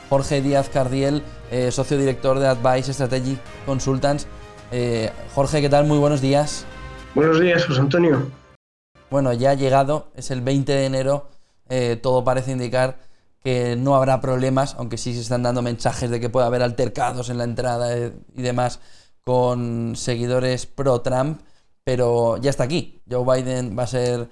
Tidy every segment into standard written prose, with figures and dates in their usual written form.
Jorge Díaz Cardiel, socio director de Advice Strategic Consultants. Jorge, ¿qué tal? Muy buenos días. Buenos días, José Antonio. Bueno, ya ha llegado, es el 20 de enero, todo parece indicar que no habrá problemas, aunque sí se están dando mensajes de que puede haber altercados en la entrada y demás con seguidores pro-Trump, pero ya está aquí. Joe Biden va a ser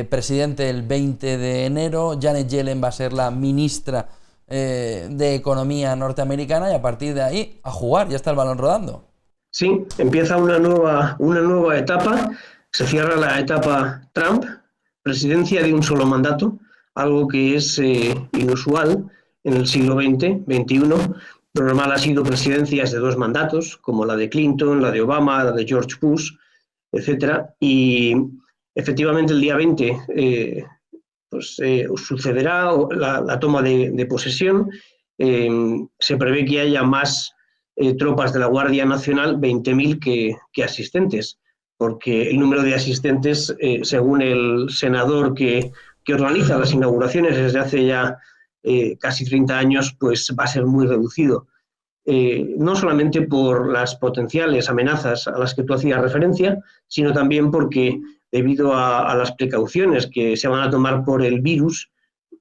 presidente el 20 de enero, Janet Yellen va a ser la ministra de Economía norteamericana, y a partir de ahí a jugar, ya está el balón rodando. Sí, empieza una nueva etapa, se cierra la etapa Trump, presidencia de un solo mandato, algo que es inusual en el siglo XX, XXI. Lo normal ha sido presidencias de dos mandatos, como la de Clinton, la de Obama, la de George Bush, etcétera. Y efectivamente el día 20 sucederá la toma de posesión. Se prevé que haya más tropas de la Guardia Nacional, 20.000 que asistentes, porque el número de asistentes, según el senador que organiza las inauguraciones desde hace ya casi 30 años, pues va a ser muy reducido. No solamente por las potenciales amenazas a las que tú hacías referencia, sino también porque debido a las precauciones que se van a tomar por el virus,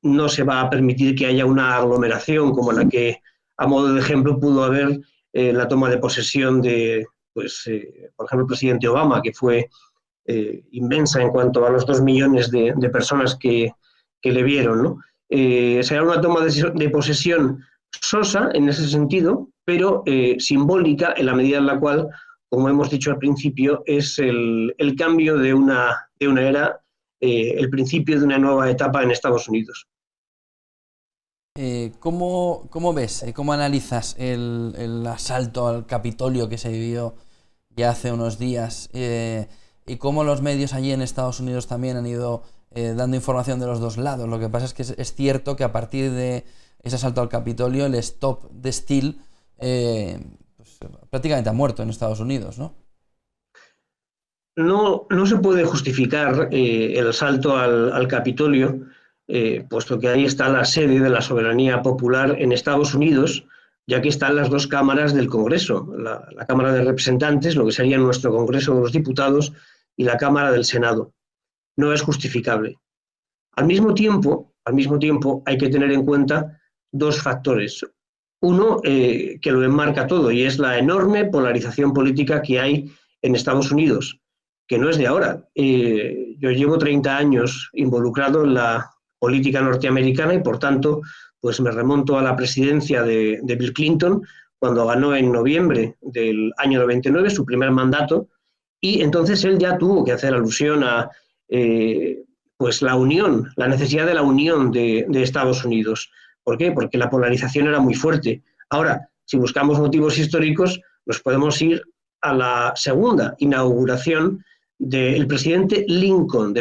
no se va a permitir que haya una aglomeración como la que, a modo de ejemplo, pudo haber la toma de posesión de, por ejemplo, el presidente Obama, que fue inmensa en cuanto a los 2 millones de personas que le vieron, ¿no? Será una toma de posesión sosa en ese sentido, pero simbólica en la medida en la cual, como hemos dicho al principio, es el cambio de una era, el principio de una nueva etapa en Estados Unidos. ¿Cómo ves, cómo analizas el asalto al Capitolio que se vivió ya hace unos días, y cómo los medios allí en Estados Unidos también han ido dando información de los dos lados? Lo que pasa es que es cierto que a partir de ese asalto al Capitolio el stop de Steele pues, prácticamente ha muerto en Estados Unidos, ¿no? No se puede justificar el asalto al Capitolio, puesto que ahí está la sede de la soberanía popular en Estados Unidos, ya que están las dos cámaras del Congreso, la Cámara de Representantes, lo que sería nuestro Congreso de los Diputados, y la Cámara del Senado. No es justificable. Al mismo tiempo, hay que tener en cuenta dos factores. Uno, que lo enmarca todo, y es la enorme polarización política que hay en Estados Unidos, que no es de ahora. Yo llevo 30 años involucrado en la política norteamericana y, por tanto, pues me remonto a la presidencia de Bill Clinton, cuando ganó en noviembre del año 99 su primer mandato, y entonces él ya tuvo que hacer alusión a pues la unión, la necesidad de la unión de Estados Unidos. ¿Por qué? Porque la polarización era muy fuerte. Ahora, si buscamos motivos históricos, nos podemos ir a la segunda inauguración del presidente Lincoln,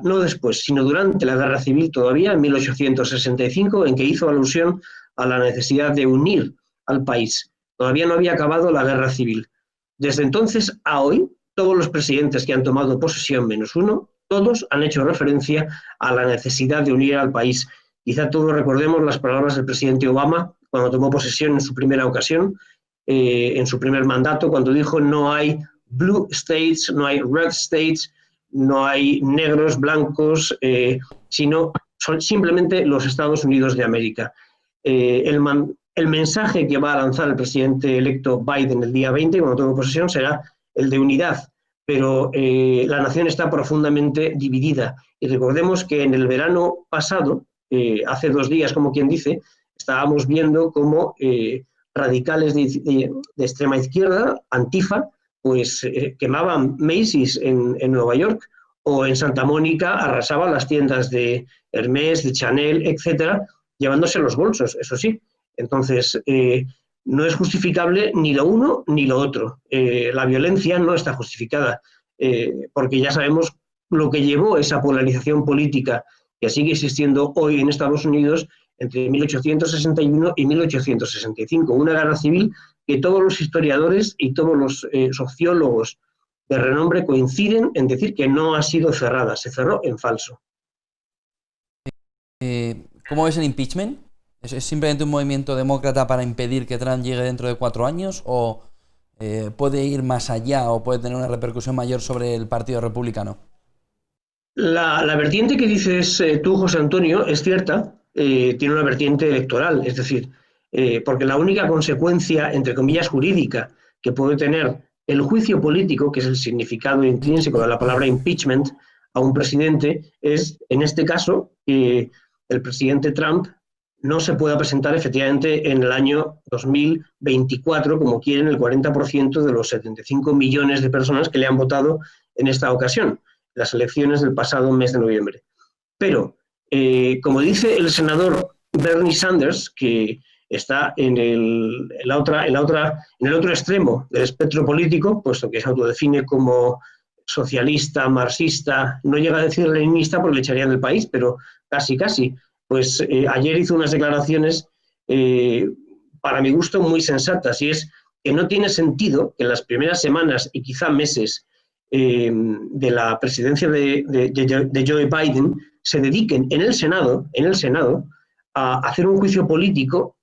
no después, sino durante la Guerra Civil todavía, en 1865, en que hizo alusión a la necesidad de unir al país. Todavía no había acabado la Guerra Civil. Desde entonces a hoy, todos los presidentes que han tomado posesión, menos uno, todos han hecho referencia a la necesidad de unir al país. Quizá todos recordemos las palabras del presidente Obama cuando tomó posesión en su primera ocasión, en su primer mandato, cuando dijo: no hay blue states, no hay red states, no hay negros, blancos, sino son simplemente los Estados Unidos de América. El mensaje que va a lanzar el presidente electo Biden el día 20, cuando tome posesión, será el de unidad, pero la nación está profundamente dividida. Y recordemos que en el verano pasado, hace 2 días, como quien dice, estábamos viendo cómo radicales de extrema izquierda, Antifa, pues quemaban Macy's en Nueva York, o en Santa Mónica arrasaban las tiendas de Hermès, de Chanel, etcétera, llevándose los bolsos, eso sí. Entonces, no es justificable ni lo uno ni lo otro. La violencia no está justificada, porque ya sabemos lo que llevó esa polarización política que sigue existiendo hoy en Estados Unidos entre 1861 y 1865, una guerra civil que todos los historiadores y todos los sociólogos de renombre coinciden en decir que no ha sido cerrada, se cerró en falso. ¿Cómo ves el impeachment? ¿Es simplemente un movimiento demócrata para impedir que Trump llegue dentro de 4 años o puede ir más allá o puede tener una repercusión mayor sobre el Partido Republicano? La vertiente que dices tú, José Antonio, es cierta, tiene una vertiente electoral, es decir, porque la única consecuencia, entre comillas, jurídica que puede tener el juicio político, que es el significado intrínseco de la palabra impeachment, a un presidente, es, en este caso, que el presidente Trump no se pueda presentar efectivamente en el año 2024, como quieren el 40% de los 75 millones de personas que le han votado en esta ocasión, las elecciones del pasado mes de noviembre. Pero, como dice el senador Bernie Sanders, que está en el otro extremo del espectro político, puesto que se autodefine como socialista, marxista, no llega a decir leninista porque le echarían del país, pero casi, casi. Pues ayer hizo unas declaraciones, para mi gusto, muy sensatas, y es que no tiene sentido que en las primeras semanas y quizá meses de la presidencia de Joe Biden se dediquen en el Senado a hacer un juicio político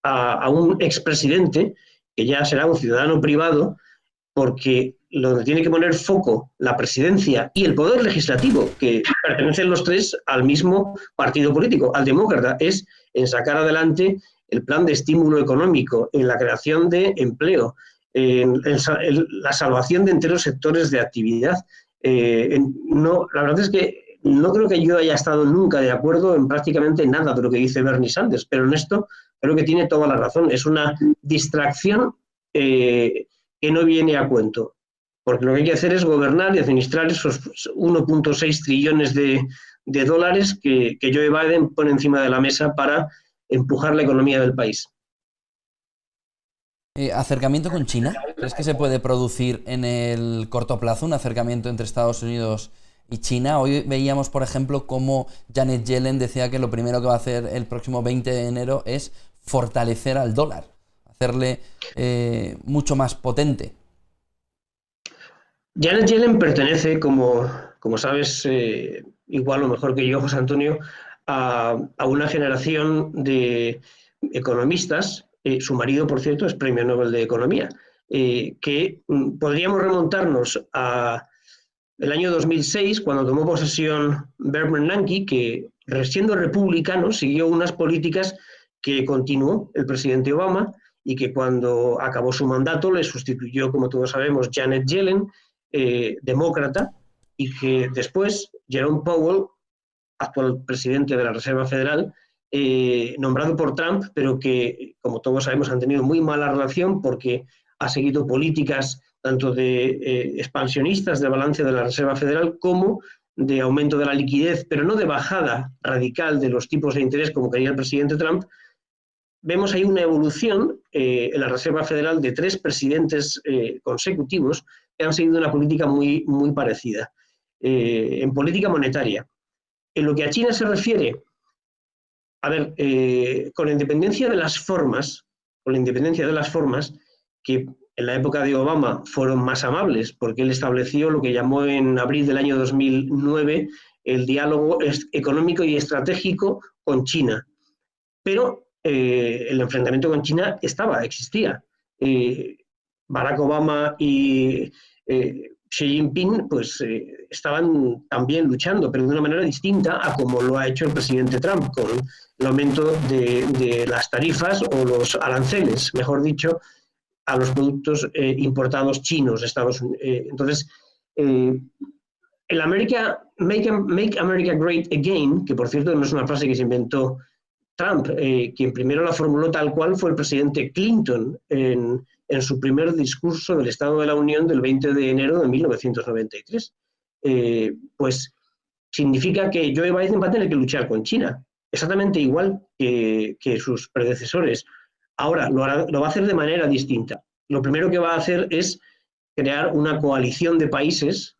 a un expresidente que ya será un ciudadano privado, porque donde tiene que poner foco la presidencia y el poder legislativo, que pertenecen los tres al mismo partido político, al demócrata, es en sacar adelante el plan de estímulo económico, en la creación de empleo, en la salvación de enteros sectores de actividad. No, la verdad es que no creo que yo haya estado nunca de acuerdo en prácticamente nada de lo que dice Bernie Sanders, pero en esto creo que tiene toda la razón. Es una distracción que no viene a cuento, porque lo que hay que hacer es gobernar y administrar esos 1.6 trillones de dólares que Joe Biden pone encima de la mesa para empujar la economía del país. ¿Acercamiento con China? ¿Crees que se puede producir en el corto plazo un acercamiento entre Estados Unidos y China? Hoy veíamos, por ejemplo, cómo Janet Yellen decía que lo primero que va a hacer el próximo 20 de enero es fortalecer al dólar, hacerle mucho más potente. Janet Yellen pertenece, como sabes, igual o mejor que yo, José Antonio, a una generación de economistas. Su marido, por cierto, es Premio Nobel de Economía, que podríamos remontarnos a el año 2006, cuando tomó posesión Bernanke, que siendo republicano siguió unas políticas que continuó el presidente Obama y que cuando acabó su mandato le sustituyó, como todos sabemos, Janet Yellen, demócrata, y que después Jerome Powell, actual presidente de la Reserva Federal, nombrado por Trump, pero que, como todos sabemos, han tenido muy mala relación porque ha seguido políticas tanto de expansionistas del balance de la Reserva Federal como de aumento de la liquidez, pero no de bajada radical de los tipos de interés como quería el presidente Trump. Vemos ahí una evolución en la Reserva Federal de 3 presidentes consecutivos que han seguido una política muy, muy parecida en política monetaria. En lo que a China se refiere, a ver, con la independencia de las formas, que en la época de Obama fueron más amables, porque él estableció lo que llamó en abril del año 2009 el diálogo económico y estratégico con China. Pero el enfrentamiento con China existía. Barack Obama y Xi Jinping pues estaban también luchando, pero de una manera distinta a como lo ha hecho el presidente Trump, con el aumento de las tarifas o los aranceles, mejor dicho, a los productos importados chinos de Estados Unidos. Entonces, el Make America Great Again, que por cierto no es una frase que se inventó Trump, quien primero la formuló tal cual fue el presidente Clinton en su primer discurso del Estado de la Unión del 20 de enero de 1993. Pues significa que Joe Biden va a tener que luchar con China, exactamente igual que sus predecesores. Ahora, lo va a hacer de manera distinta. Lo primero que va a hacer es crear una coalición de países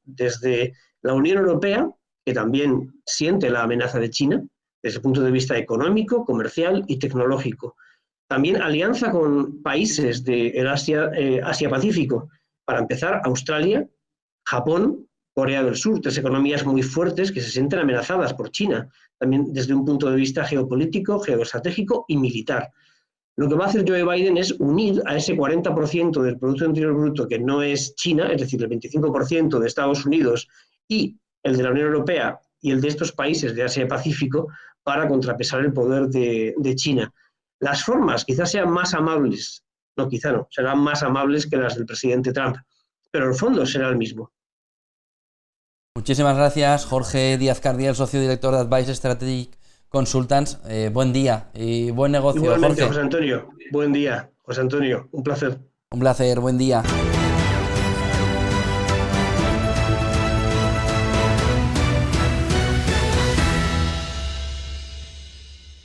desde la Unión Europea, que también siente la amenaza de China, desde el punto de vista económico, comercial y tecnológico. También alianza con países del Asia-Pacífico. Para empezar, Australia, Japón, Corea del Sur, tres economías muy fuertes que se sienten amenazadas por China, también desde un punto de vista geopolítico, geoestratégico y militar. Lo que va a hacer Joe Biden es unir a ese 40% del Producto Interior Bruto que no es China, es decir, el 25% de Estados Unidos y el de la Unión Europea y el de estos países de Asia-Pacífico para contrapesar el poder de China. Las formas quizás sean más amables, no, quizá no, serán más amables que las del presidente Trump, pero el fondo será el mismo. Muchísimas gracias, Jorge Díaz Cardiel, socio director de Advice Strategic Consultants. Buen día y buen negocio. Igualmente, Jorge. José Antonio, buen día. José Antonio, un placer. Un placer, buen día.